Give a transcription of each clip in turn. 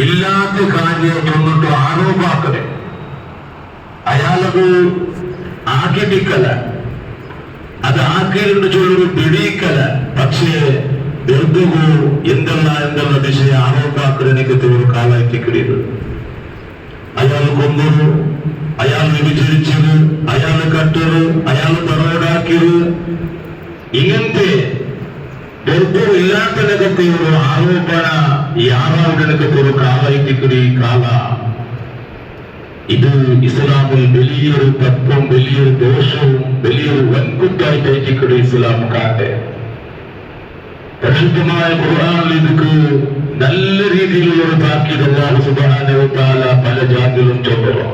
ഇല്ലാത്ത കാര്യം ചൊന്നിട്ട് ആരോപാക്കണേ അയാളത് ആക്കിപ്പിക്കല അത് ആക്കിയിട്ട് ചൊല്ലൊരു പിടിക്കല പക്ഷേ എർദുകു എന്തെല്ലാം വിഷയ ആരോപാക്കണക്ക് ഒരു കാലായിട്ട് കിടിയത് അയാൾ കൊന്നത് അയാൾ വിഭജിച്ചത് അയാൾ കട്ടത് അയാൾ തറവടാക്കിയത് ഇങ്ങനത്തെ വെറുപ്പില്ലാത്തതിനകത്തെ ഒരു ആരോപണ ഈ ആറാവിടനകത്തെ ഒരു കാലായിട്ടിക്കടി കാല ഇത് ഇസ്ലാമിൽ വലിയൊരു തത്വം വലിയൊരു ദോഷവും വലിയൊരു വൻകുത്തായിട്ടിക്കടി ഇസ്ലാം കാട്ടെ പരിശുദ്ധമായ ഖുർആനിൽ ഇതൊക്കെ നല്ല രീതിയിലുള്ള ഒരു താക്കീത് അല്ലാഹു സുബ്ഹാനഹു വ തആല പല ജാതികളും ചൊല്ലുന്നു.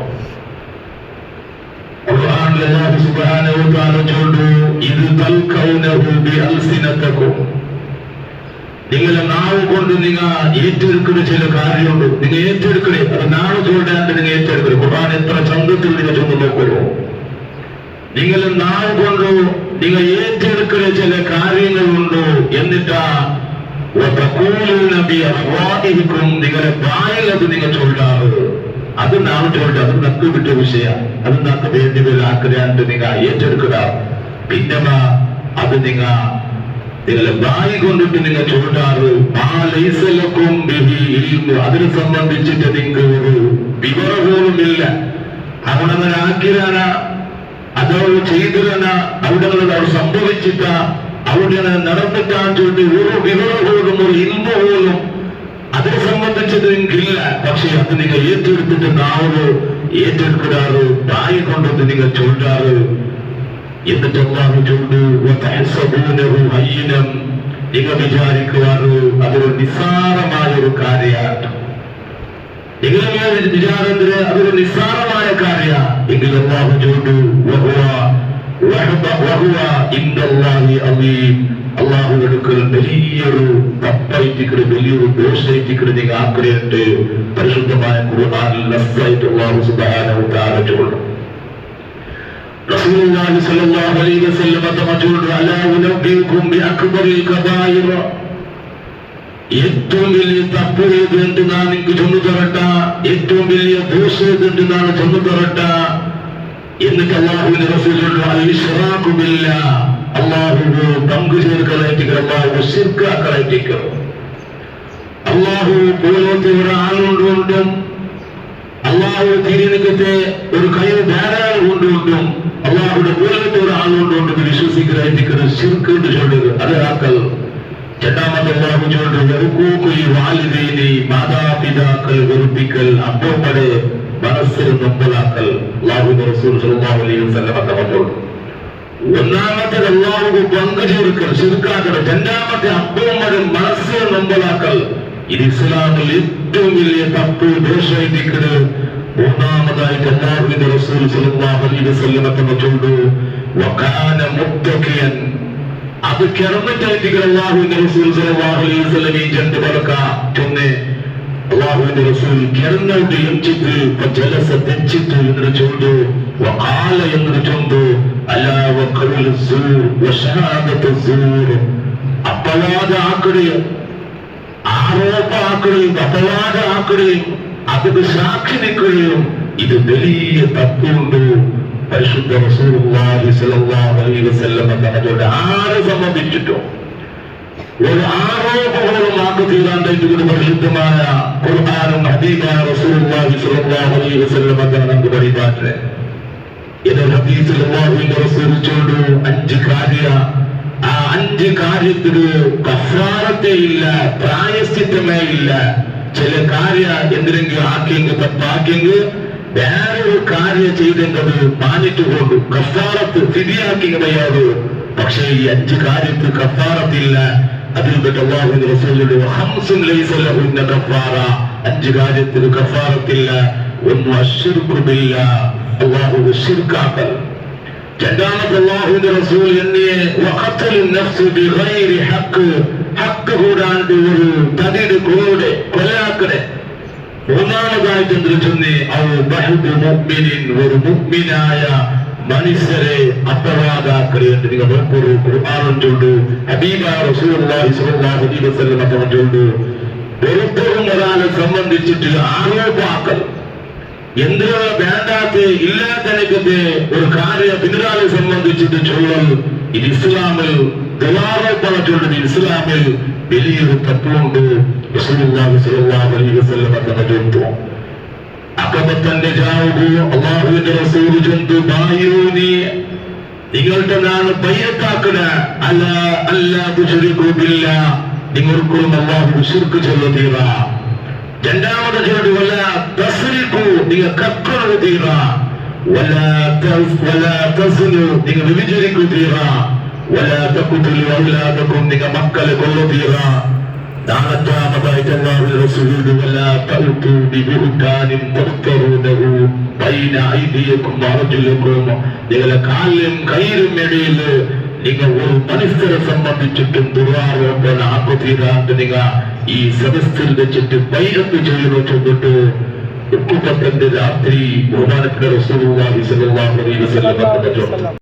ഖുർആനിൽ അല്ലാഹു സുബ്ഹാനഹു വ തആല ചൊല്ലുന്നു ഇത് തൽഖൗനഹു ബിഅൽസിനതകും നിങ്ങളെ നാവ് കൊണ്ട് നിങ്ങൾ ഏറ്റെടുക്കുന്ന ചില കാര്യമുണ്ട് നിങ്ങൾ ഏറ്റെടുക്കണേ അത് നാളെ ചൊല്ലാണ്ട് നിങ്ങൾ ഏറ്റെടുക്കണേ ഖുർആൻ എത്ര ചന്തത്തിൽ നിങ്ങൾ ചൊന്നു നോക്കുമോ നിങ്ങളെ നാവ് കൊണ്ട് നിങ്ങൾ ഏറ്റെടുക്കുന്ന ചില കാര്യങ്ങളുണ്ടോ എന്നിട്ടാ നിങ്ങളെ വായിൽ അത് നിങ്ങൾ ചൊല്ലാറ് അത് നാം ചൊല്ല അത് നക്ക് വിട്ട വിഷയ അത് നക്ക് വേണ്ടി ആക്രാണ്ട് നിങ്ങൾ ഏറ്റെടുക്കുക പിന്നെ അത് നിങ്ങളെ വായി കൊണ്ടിട്ട് നിങ്ങൾ ചൊല്ലാറ് അതിനെ സംബന്ധിച്ചിട്ട് നിങ്ങൾക്ക് ഒരു വിവരം പോലുമില്ല അവിടെ അങ്ങനെ ആക്കിരാന അതവൾ ചെയ്തിരന അവിടെ അവർ സംഭവിച്ചിട്ട അവിടെ നടന്നിട്ടാൻ ചൊല്ലി ഒരു വിവരം പോലും ഒരു ഇൽമ പോലും അതിനെ സംബന്ധിച്ചത് നിങ്ങൾക്കില്ല പക്ഷെ അത് നിങ്ങൾ ഏറ്റെടുത്തിട്ട് നാവ് ഏറ്റെടുക്കാറ് വായി കൊണ്ടത് നിങ്ങൾ ചൊല്ലാറ് എന്നിട്ട് അല്ലാഹു ചൊല്ലു ഹയ്യിനം നിങ്ങൾ വിചാരിക്കുവാറ് അതൊരു നിസ്സാരമായ ഒരു കാര്യമാണ് നിങ്ങളെ വിചാരത്തിന് അതൊരു നിസ്സാരമായ കാര്യ എങ്കിൽ അല്ലാഹു ചൊല്ലു അള്ളാഹു എടുക്കൽ വലിയൊരു തപ്പായിട്ടിക്കട് വലിയൊരു ദോഷായിട്ടിക്കട് നിങ്ങൾ ആഗ്രഹിട്ട് പരിശുദ്ധമായ ഖുർആനിൽ നസ്സായിട്ട് അല്ലാഹു സുബ്ഹാനഹു വ തആല ചൊല്ലുന്നു. റസൂലുള്ളാഹി സ്വല്ലല്ലാഹു അലൈഹി വസല്ലം തമജുൽ അലാ ഉനബ്ബികും ബിഅക്ബറിൽ കബായിറ ഏറ്റവും വലിയ തപ്പ് ഏതെന്ന് ഞാൻ നിങ്ങൾക്ക് ചൊന്നു തരട്ട ഏറ്റവും വലിയ ദോഷം ഏതെന്ന് ഞാൻ ചൊന്നു തരട്ട എന്നിട്ട് അല്ലാഹുവിന്റെ റസൂൽ അൽ-ഇശ്റാഖു ബില്ലാഹ് അല്ലാഹു പങ്കു ചേർക്കലായിട്ടിക്കോ അല്ലാഹു ശിർക്കാക്കലായിട്ടിക്കോ അല്ലാഹു പോലത്തെ ഒരാളുകൊണ്ടും അല്ലാഹു തിരിനിക്കത്തെ ഒരു കഴിവ് ധാരാളം കൊണ്ടുകൊണ്ടും അല്ലാഹുടെ പോലത്തെ ഒരാളുകൊണ്ടും വിശ്വസിക്കലായിട്ടിക്കോ ശിർക്ക് എന്ന് ചൊല്ലുക അതാക്കൽ രണ്ടാമത്തെ അല്ലാഹു ചൊല്ലുക മാതാപിതാക്കൾ വെറുപ്പിക്കൽ അപ്പമ്മടെ മനസ്സിന് നൊമ്പലാക്കൽ അല്ലാഹുവിന്റെ റസൂൽ സ്വല്ലല്ലാഹു അലൈഹി വസല്ലം പറഞ്ഞു. ഒന്നാമത്തെ അല്ലാഹു പങ്കു ചേർക്കൽ ശിർക്കാക്കൽ രണ്ടാമത്തെ അപ്പമ്മടെ മനസ്സിന് നൊമ്പലാക്കൽ ഇത് ഇസ്ലാമിൽ ഏറ്റവും വലിയ തപ്പ് ദോഷമായിട്ടിക്കണ്. മൂന്നാമതായിട്ട് അല്ലാഹുവിന്റെ റസൂൽ സ്വല്ലല്ലാഹു അലൈഹി വസല്ലം പറഞ്ഞു വകാന മുത്തഖിയൻ അത് കിടന്നിട്ടായിട്ട് അല്ലാഹുവിന്റെ റസൂൽ സ്വല്ലല്ലാഹു അലൈഹി വസല്ലം ഈ രണ്ട് ബറക ചൊന്നെ അല്ലാഹുവിന്റെ റസൂൽ കിടന്നിട്ട് എംചിട്ട് ഫജലസ തെച്ചിട്ട് എന്ന് ചൊല്ലുന്നു വഖാല എന്ന് ചൊല്ലുന്നു അലാ വഖൗലു സൂർ വശഹാദത്തു സൂർ അപവാദ ആക്കുകയും ആരോപ ആക്കുകയും അപവാദ ആക്കുകയും അതിന് സാക്ഷി നിൽക്കുകയും ഇത് വലിയ തപ്പുണ്ട്. പരിശുദ്ധ റസൂലുള്ളാഹി സ്വല്ലല്ലാഹു അലൈഹി വസല്ലം തങ്ങളുടെ ആരെ സംബന്ധിച്ചിട്ടോ ഒരു ആരോപണം ആക്കി തീരാണ്ടായിട്ട് പരിശുദ്ധമായ ഖുർആനും ഹദീസായ റസൂലുള്ളാഹി സ്വല്ലല്ലാഹു അലൈഹി വസല്ലം നമുക്ക് പഠിപ്പാട്ടെ. ഇത് ഹദീസിൽ അല്ലാഹുവിന്റെ റസൂൽ ചൊല്ലു 5 കാര്യ ആ 5 കാര്യത്തിന് കഫാറത്തേ ഇല്ല പ്രായശ്ചിത്തമേ ഇല്ല. ചില കാര്യ എന്തിനെങ്കിലും ആക്കിയെങ്കിൽ തപ്പാക്കിയെങ്കിൽ വേറൊരു കാര്യം ചെയ്തത് മാനിട്ട് കൊണ്ടു കഫാറത്ത് സ്ഥിതിയാക്കിയത്. പക്ഷേ ഈ 5 കാര്യത്തിൽ കഫാറത്തില്ല. അതിൽ അല്ലാഹുവിന്റെ റസൂലുള്ളാഹി ഖംസുൻ ലൈസ ലഹുന്ന കഫാറ 5 കാര്യത്തിൽ കഫാറത്തില്ല. ഒന്ന് അശ്ശിർകു ബില്ലാഹ് അല്ലാഹു ശിർക്കാക്കൽ. രണ്ടാമത്തെ അല്ലാഹുവിന്റെ റസൂൽ എന്നെ വഖതലുൻ നഫ്സ് ബിഗൈരി ഹഖ് ഹഖ് കൂടാണ്ട് ഒരു തടിയുടെ കൂടെ കൊലയാക്കണേ. മൂന്നാമതായിട്ട് എന്ത് ചൊന്നേ ഒരു മുഅ്മിനായ മനുഷ്യരെ അപവാദാക്കൽ എന്ന് നിങ്ങൾ നോക്കൊരു ഖുർആൻ ചൊല്ലു ഹബീബായ റസൂലുള്ളാഹി സ്വല്ലല്ലാഹു അലൈഹി വസല്ലം ചൊല്ലു. വെറുപ്പവും ഒരാളെ സംബന്ധിച്ച് സംബന്ധിച്ചിട്ട് ആരോപാക്കൽ എന്തിനോ വേണ്ടാത്ത ഇല്ലാത്തനക്കത്തെ ഒരു കാര്യ പിന്നരാളെ സംബന്ധിച്ചിട്ട് ചൊല്ലൽ ഇത് ഇസ്ലാമിൽ ദുരാരോപണച്ചുള്ളത് ഇസ്ലാമിൽ വലിയൊരു തത്വമുണ്ട്. റസൂലുള്ളാഹി സ്വല്ലല്ലാഹു അലൈഹി വസല്ലം തന്ന ചൊല്ലുന്നു അഖബത്തന്റെ ജാവു അല്ലാഹുവിന്റെ റസൂൽ ചൊല്ലുന്നു ബായൂനി നിങ്ങൾക്ക് ഞാൻ ബൈഅത്താക്കണ അല്ലാ അല്ലാ തുശ്രികൂ ബില്ലാഹ് നിങ്ങൾക്കും അല്ലാഹു ശിർക്ക് ചെയ്യരുത്. രണ്ടാമത് ചൊല്ലു വലാ തസ്രിഖു നിങ്ങൾ കക്കരുത് വലാ തസ്നു നിങ്ങൾ വ്യഭിചരിക്കരുത് വലാ തഖ്തുലു ഔലാദകും നിങ്ങൾ മക്കളെ കൊല്ലുക. നാലാമതായിട്ട് അല്ലാഹുവിന്റെ റസൂൽ വലാ തഅതു ബിബുഹ്താനിൻ തഫ്തറൂനഹു ബൈന ഐദിയകും വഅർജുലകും നിങ്ങളുടെ കാലിലും കൈയിലും ഇടയിൽ നിങ്ങൾ ഒരു മനുഷ്യരെ സംബന്ധിച്ചിട്ടും ദുരാരോപണ ആക്കുതീരാണ്ട് നിങ്ങൾ ഈ സദസ്സിൽ വെച്ചിട്ട് ബൈഅത്ത് ചെയ്യുന്നു ചൊല്ലിട്ട് ഉപ്പുപത്തന്റെ രാത്രി ബഹുമാനപ്പെട്ട റസൂലുള്ളാഹി സ്വല്ലല്ലാഹു അലൈഹി വസല്ലം